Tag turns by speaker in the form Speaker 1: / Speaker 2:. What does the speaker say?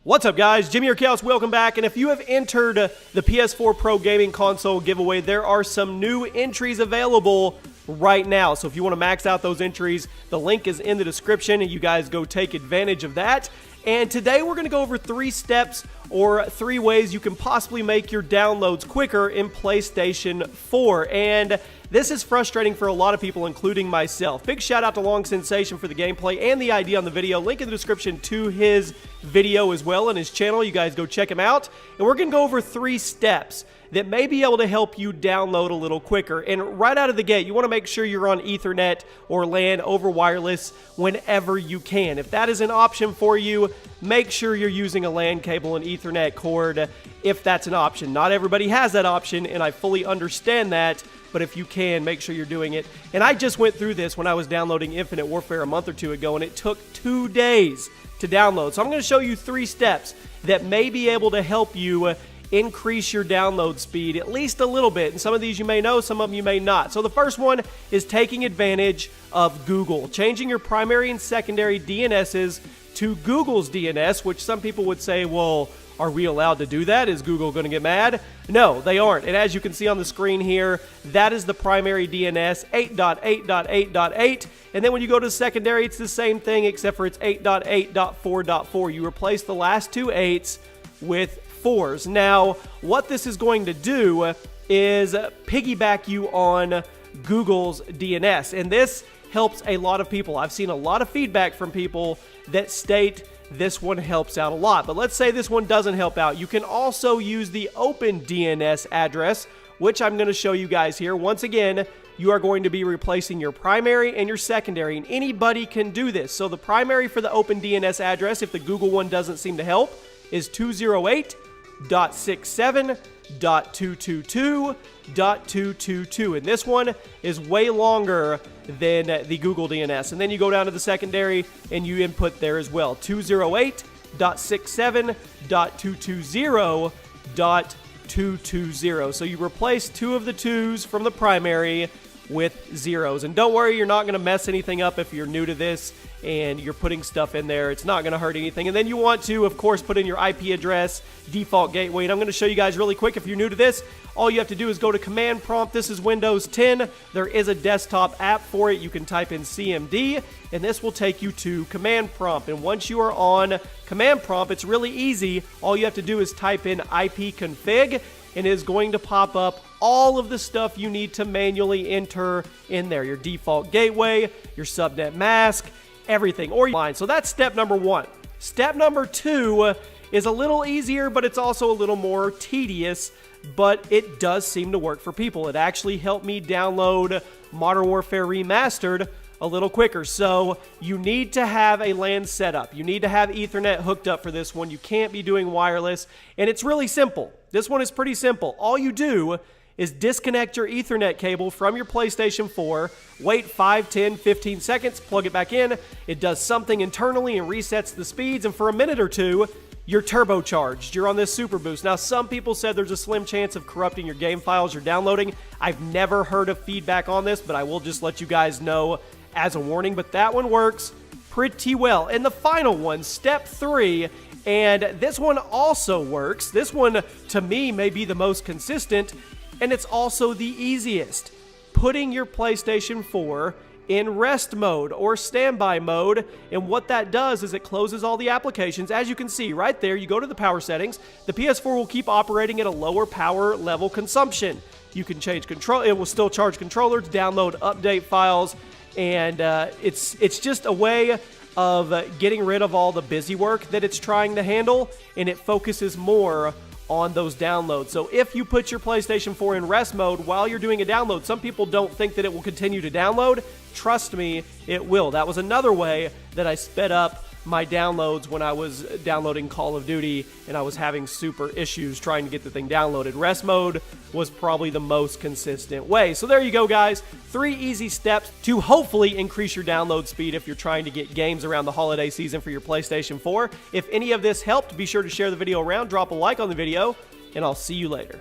Speaker 1: What's up, guys? Jimmy or Chaos, welcome back. And if you have entered the PS4 Pro Gaming Console giveaway, there are some new entries available right now. So if you want to max out those entries, the link is in the description and you guys go take advantage of that. And today we're going to go over 3 steps or 3 ways you can possibly make your downloads quicker in PlayStation 4. And this is frustrating for a lot of people, including myself. Big shout out to Long Sensation for the gameplay and the idea on the video. Link in the description to his video as well and his channel. You guys go check him out. And we're going to go over 3 steps that may be able to help you download a little quicker. And right out of the gate, you want to make sure you're on Ethernet or LAN over wireless whenever you can. If that is an option for you, make sure you're using a LAN cable and Ethernet cord if that's an option. Not everybody has that option, and I fully understand that, but if you can, make sure you're doing it. And I just went through this when I was downloading Infinite Warfare a month or 2 ago, and it took 2 days to download. So I'm going to show you 3 steps that may be able to help you increase your download speed at least a little bit. And some of these you may know, some of them you may not. So the first one is taking advantage of Google. Changing your primary and secondary DNSs to Google's DNS, which some people would say, well, are we allowed to do that? Is Google going to get mad? No, they aren't. And as you can see on the screen here, that is the primary DNS, 8.8.8.8. And then when you go to secondary, it's the same thing, except for it's 8.8.4.4. You replace the last 2 8s with 4s. Now, what this is going to do is piggyback you on Google's DNS. And this helps a lot of people. I've seen a lot of feedback from people that state this one helps out a lot. But let's say this one doesn't help out. You can also use the open DNS address, which I'm going to show you guys here. Once again, you are going to be replacing your primary and your secondary, and anybody can do this. So the primary for the open DNS address, if the Google one doesn't seem to help, is 208.67.222.222, and this one is way longer than the Google DNS. And then you go down to the secondary and you input there as well, 208.67.220.220. So you replace 2 of the 2s from the primary with 0s. And don't worry, you're not going to mess anything up if you're new to this and you're putting stuff in there. It's not going to hurt anything. And then you want to, of course, put in your IP address, default gateway. And I'm going to show you guys really quick. If you're new to this, all you have to do is go to Command Prompt. This is Windows 10. There is a desktop app for it. You can type in CMD, and this will take you to Command Prompt. And once you are on Command Prompt, it's really easy. All you have to do is type in ipconfig, and it is going to pop up all of the stuff you need to manually enter in there. Your default gateway, your subnet mask, everything, or line. So that's step number 1. Step number 2 is a little easier, but it's also a little more tedious, but it does seem to work for people. It actually helped me download Modern Warfare Remastered a little quicker. So you need to have a LAN setup. You need to have Ethernet hooked up for this one. You can't be doing wireless, and it's really simple. This one is pretty simple. All you do is disconnect your Ethernet cable from your PlayStation 4, wait 5, 10, 15 seconds, plug it back in. It does something internally and resets the speeds, and for a minute or 2, you're turbocharged. You're on this super boost. Now, some people said there's a slim chance of corrupting your game files you're downloading. I've never heard of feedback on this, but I will just let you guys know as a warning. But that one works pretty well. And the final one, step 3, and this one also works. This one, to me, may be the most consistent, and it's also the easiest. Putting your PlayStation 4 in rest mode or standby mode, and what that does is it closes all the applications. As you can see right there, you go to the power settings. The PS4 will keep operating at a lower power level consumption. You can change control. It will still charge controllers, download update files, and it's just a way of getting rid of all the busy work that it's trying to handle, and it focuses more on those downloads. So if you put your PlayStation 4 in rest mode while you're doing a download, some people don't think that it will continue to download. Trust me, it will. That was another way that I sped up my downloads when I was downloading Call of Duty and I was having super issues trying to get the thing downloaded. Rest mode was probably the most consistent way. So there you go, guys. 3 easy steps to hopefully increase your download speed if you're trying to get games around the holiday season for your PlayStation 4. If any of this helped, be sure to share the video around, drop a like on the video, and I'll see you later.